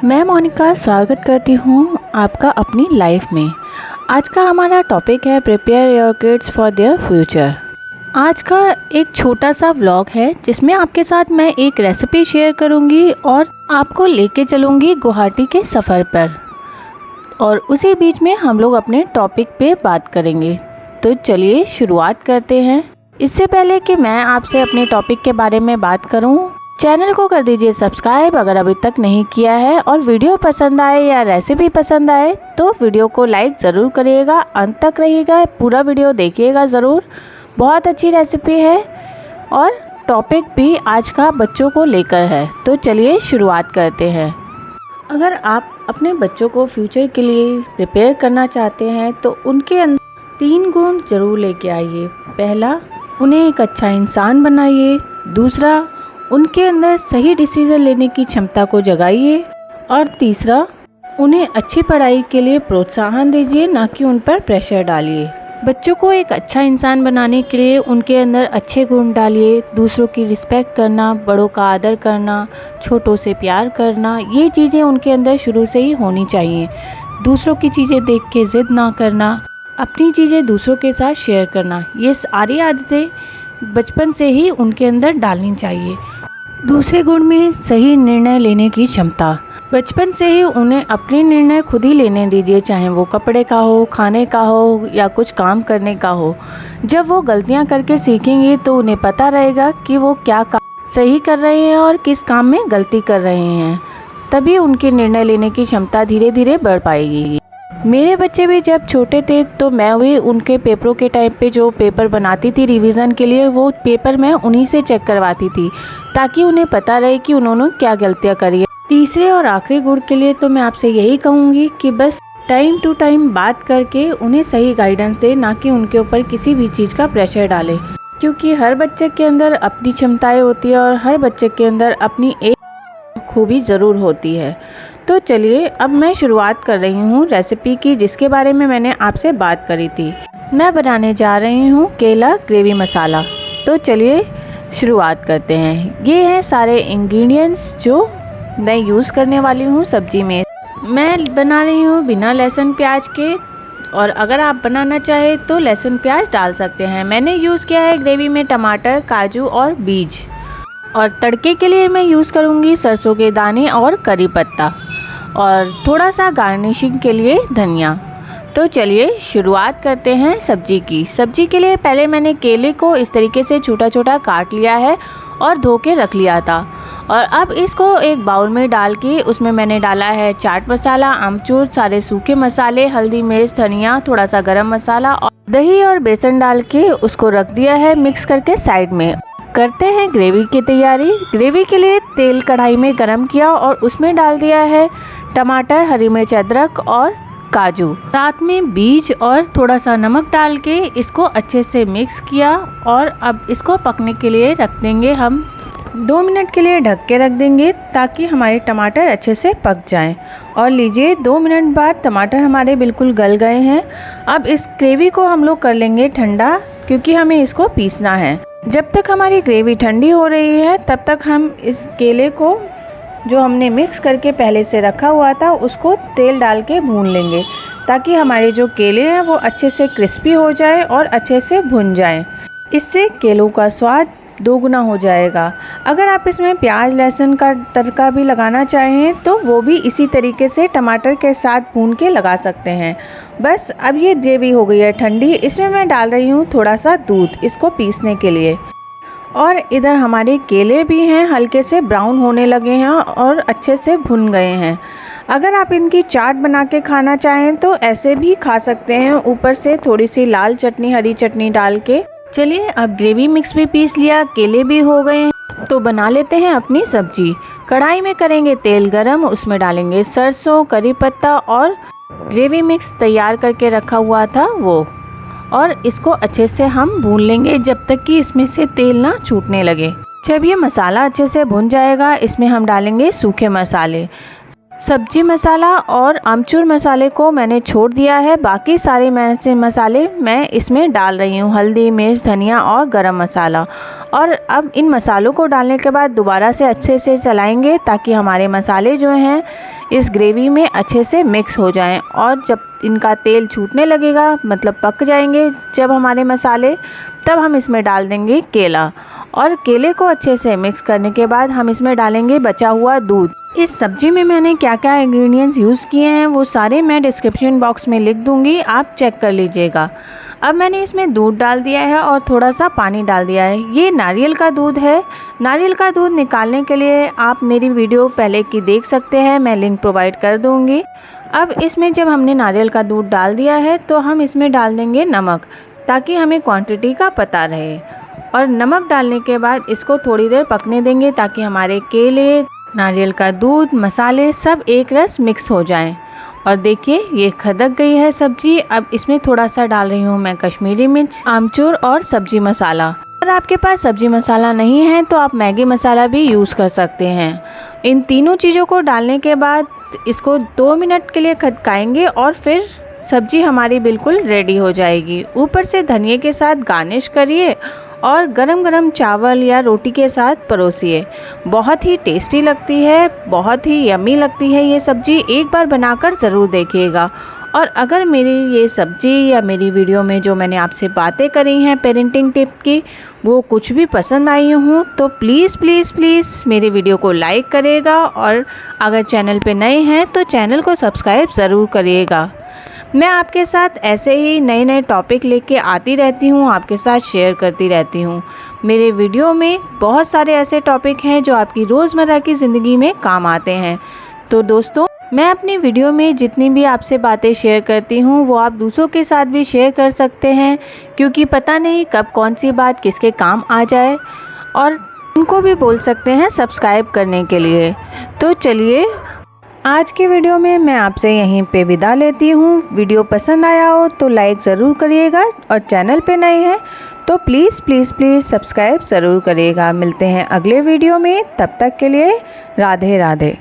मैं मोनिका स्वागत करती हूँ आपका अपनी लाइफ में। आज का हमारा टॉपिक है prepare your kids for their future. आज का एक छोटा सा व्लॉग है जिसमें आपके साथ मैं एक रेसिपी शेयर करूँगी और आपको लेके चलूँगी गुवाहाटी के सफ़र पर, और उसी बीच में हम लोग अपने टॉपिक पे बात करेंगे। तो चलिए शुरुआत करते हैं। इससे पहले कि मैं आपसे अपने टॉपिक के बारे में बात करूँ, चैनल को कर दीजिए सब्सक्राइब अगर अभी तक नहीं किया है, और वीडियो पसंद आए या रेसिपी पसंद आए तो वीडियो को लाइक ज़रूर करिएगा, अंत तक रहिएगा, पूरा वीडियो देखिएगा ज़रूर। बहुत अच्छी रेसिपी है और टॉपिक भी आज का बच्चों को लेकर है। तो चलिए शुरुआत करते हैं। अगर आप अपने बच्चों को फ्यूचर के लिए प्रिपेयर करना चाहते हैं तो उनके अंदर 3 गुण ज़रूर लेके आइए। पहला, उन्हें एक अच्छा इंसान बनाइए। दूसरा, उनके अंदर सही डिसीज़न लेने की क्षमता को जगाइए। और तीसरा, उन्हें अच्छी पढ़ाई के लिए प्रोत्साहन दीजिए, ना कि उन पर प्रेशर डालिए। बच्चों को एक अच्छा इंसान बनाने के लिए उनके अंदर अच्छे गुण डालिए। दूसरों की रिस्पेक्ट करना, बड़ों का आदर करना, छोटों से प्यार करना, ये चीज़ें उनके अंदर शुरू से ही होनी चाहिए। दूसरों की चीज़ें देख के ज़िद ना करना, अपनी चीज़ें दूसरों के साथ शेयर करना, ये सारी आदतें बचपन से ही उनके अंदर डालनी चाहिए। दूसरे गुण में सही निर्णय लेने की क्षमता। बचपन से ही उन्हें अपने निर्णय खुद ही लेने दीजिए, चाहे वो कपड़े का हो, खाने का हो या कुछ काम करने का हो। जब वो गलतियां करके सीखेंगे तो उन्हें पता रहेगा कि वो क्या काम सही कर रहे हैं और किस काम में गलती कर रहे हैं। तभी उनके निर्णय लेने की क्षमता धीरे धीरे बढ़ पाएगी। मेरे बच्चे भी जब छोटे थे तो मैं भी उनके पेपरों के टाइम पे जो पेपर बनाती थी रिवीज़न के लिए, वो पेपर मैं उन्हीं से चेक करवाती थी ताकि उन्हें पता रहे कि उन्होंने क्या गलतियां करी है। तीसरे और आखिरी गुण के लिए तो मैं आपसे यही कहूँगी कि बस टाइम टू टाइम बात करके उन्हें सही गाइडेंस दे, ना कि उनके ऊपर किसी भी चीज़ का प्रेशर डाले, क्योंकि हर बच्चे के अंदर अपनी क्षमताएँ होती है और हर बच्चे के अंदर अपनी एक खूबी ज़रूर होती है। तो चलिए अब मैं शुरुआत कर रही हूँ रेसिपी की, जिसके बारे में मैंने आपसे बात करी थी। मैं बनाने जा रही हूँ केला ग्रेवी मसाला। तो चलिए शुरुआत करते हैं। ये हैं सारे इंग्रेडिएंट्स जो मैं यूज़ करने वाली हूँ सब्जी में। मैं बना रही हूँ बिना लहसुन प्याज के, और अगर आप बनाना चाहे तो लहसुन प्याज डाल सकते हैं। मैंने यूज़ किया है ग्रेवी में टमाटर, काजू और बीज, और तड़के के लिए मैं यूज़ करूँगी सरसों के दाने और करी पत्ता, और थोड़ा सा गार्निशिंग के लिए धनिया। तो चलिए शुरुआत करते हैं सब्जी की। सब्जी के लिए पहले मैंने केले को इस तरीके से छोटा छोटा काट लिया है और धो के रख लिया था। और अब इसको एक बाउल में डाल के उसमें मैंने डाला है चाट मसाला, आमचूर, सारे सूखे मसाले, हल्दी, मिर्च, धनिया, थोड़ा सा गरम मसाला और दही और बेसन डाल के उसको रख दिया है मिक्स करके साइड में। करते हैं ग्रेवी की तैयारी। ग्रेवी के लिए तेल कढ़ाई में गरम किया और उसमें डाल दिया है टमाटर, हरी मिर्च, अदरक और काजू, साथ में बीज और थोड़ा सा नमक डाल के इसको अच्छे से मिक्स किया। और अब इसको पकने के लिए रख देंगे हम 2 मिनट के लिए, ढक के रख देंगे ताकि हमारे टमाटर अच्छे से पक जाएं। और लीजिए 2 मिनट बाद टमाटर हमारे बिल्कुल गल गए हैं। अब इस ग्रेवी को हम लोग कर लेंगे ठंडा, क्योंकि हमें इसको पीसना है। जब तक हमारी ग्रेवी ठंडी हो रही है तब तक हम इस केले को जो हमने मिक्स करके पहले से रखा हुआ था उसको तेल डाल के भून लेंगे, ताकि हमारे जो केले हैं वो अच्छे से क्रिस्पी हो जाए और अच्छे से भुन जाएं। इससे केलों का स्वाद 2 गुना हो जाएगा। अगर आप इसमें प्याज लहसुन का तड़का भी लगाना चाहें तो वो भी इसी तरीके से टमाटर के साथ भून के लगा सकते हैं। बस अब ये ग्रेवी हो गई है ठंडी। इसमें मैं डाल रही हूँ थोड़ा सा दूध इसको पीसने के लिए। और इधर हमारे केले भी हैं, हल्के से ब्राउन होने लगे हैं और अच्छे से भुन गए हैं। अगर आप इनकी चाट बना के खाना चाहें तो ऐसे भी खा सकते हैं, ऊपर से थोड़ी सी लाल चटनी, हरी चटनी डाल के। चलिए अब ग्रेवी मिक्स भी पीस लिया, केले भी हो गए हैं, तो बना लेते हैं अपनी सब्जी। कढ़ाई में करेंगे तेल गरम, उसमें डालेंगे सरसों, करी पत्ता और ग्रेवी मिक्स तैयार करके रखा हुआ था वो, और इसको अच्छे से हम भून लेंगे जब तक कि इसमें से तेल ना छूटने लगे। जब ये मसाला अच्छे से भुन जाएगा इसमें हम डालेंगे सूखे मसाले। सब्जी मसाला और आमचूर मसाले को मैंने छोड़ दिया है। बाकी सारे मसाले मैं इसमें डाल रही हूँ, हल्दी, मिर्च, धनिया और गरम मसाला। और अब इन मसालों को डालने के बाद दोबारा से अच्छे से चलाएंगे ताकि हमारे मसाले जो हैं इस ग्रेवी में अच्छे से मिक्स हो जाएं। और जब इनका तेल छूटने लगेगा, मतलब पक जाएंगे जब हमारे मसाले, तब हम इसमें डाल देंगे केला। और केले को अच्छे से मिक्स करने के बाद हम इसमें डालेंगे बचा हुआ दूध। इस सब्जी में मैंने क्या क्या इंग्रेडिएंट्स यूज़ किए हैं वो सारे मैं डिस्क्रिप्शन बॉक्स में लिख दूंगी, आप चेक कर लीजिएगा। अब मैंने इसमें दूध डाल दिया है और थोड़ा सा पानी डाल दिया है। ये नारियल का दूध है। नारियल का दूध निकालने के लिए आप मेरी वीडियो पहले की देख सकते हैं, मैं लिंक प्रोवाइड कर दूँगी। अब इसमें जब हमने नारियल का दूध डाल दिया है तो हम इसमें डाल देंगे नमक, ताकि हमें क्वांटिटी का पता रहे। और नमक डालने के बाद इसको थोड़ी देर पकने देंगे ताकि हमारे केले, नारियल का दूध, मसाले सब एक रस मिक्स हो जाएं। और देखिए ये खदक गई है सब्जी। अब इसमें थोड़ा सा डाल रही हूँ मैं कश्मीरी मिर्च, आमचूर और सब्जी मसाला। अगर आपके पास सब्जी मसाला नहीं है तो आप मैगी मसाला भी यूज़ कर सकते हैं। इन तीनों चीज़ों को डालने के बाद इसको 2 मिनट के लिए खदकाएंगे और फिर सब्जी हमारी बिल्कुल रेडी हो जाएगी। ऊपर से धनिए के साथ गार्निश करिए और गरम गरम चावल या रोटी के साथ परोसिए। बहुत ही टेस्टी लगती है, बहुत ही यम्मी लगती है ये सब्ज़ी। एक बार बनाकर ज़रूर देखिएगा। और अगर मेरी ये सब्ज़ी या मेरी वीडियो में जो मैंने आपसे बातें करी हैं पेरेंटिंग टिप की, वो कुछ भी पसंद आई हूँ तो प्लीज़ प्लीज़ प्लीज़ मेरी वीडियो को लाइक करिएगा। और अगर चैनल पे नए हैं तो चैनल को सब्सक्राइब ज़रूर करिएगा। मैं आपके साथ ऐसे ही नए नए टॉपिक लेके आती रहती हूँ, आपके साथ शेयर करती रहती हूँ। मेरे वीडियो में बहुत सारे ऐसे टॉपिक हैं जो आपकी रोज़मर्रा की ज़िंदगी में काम आते हैं। तो दोस्तों, मैं अपनी वीडियो में जितनी भी आपसे बातें शेयर करती हूँ वो आप दूसरों के साथ भी शेयर कर सकते हैं, क्योंकि पता नहीं कब कौन सी बात किसके काम आ जाए। और उनको भी बोल सकते हैं सब्सक्राइब करने के लिए। तो चलिए, आज के वीडियो में मैं आपसे यहीं पे विदा लेती हूँ। वीडियो पसंद आया हो तो लाइक ज़रूर करिएगा और चैनल पे नए हैं तो प्लीज़ प्लीज़ प्लीज़ सब्सक्राइब ज़रूर करिएगा। मिलते हैं अगले वीडियो में, तब तक के लिए राधे राधे।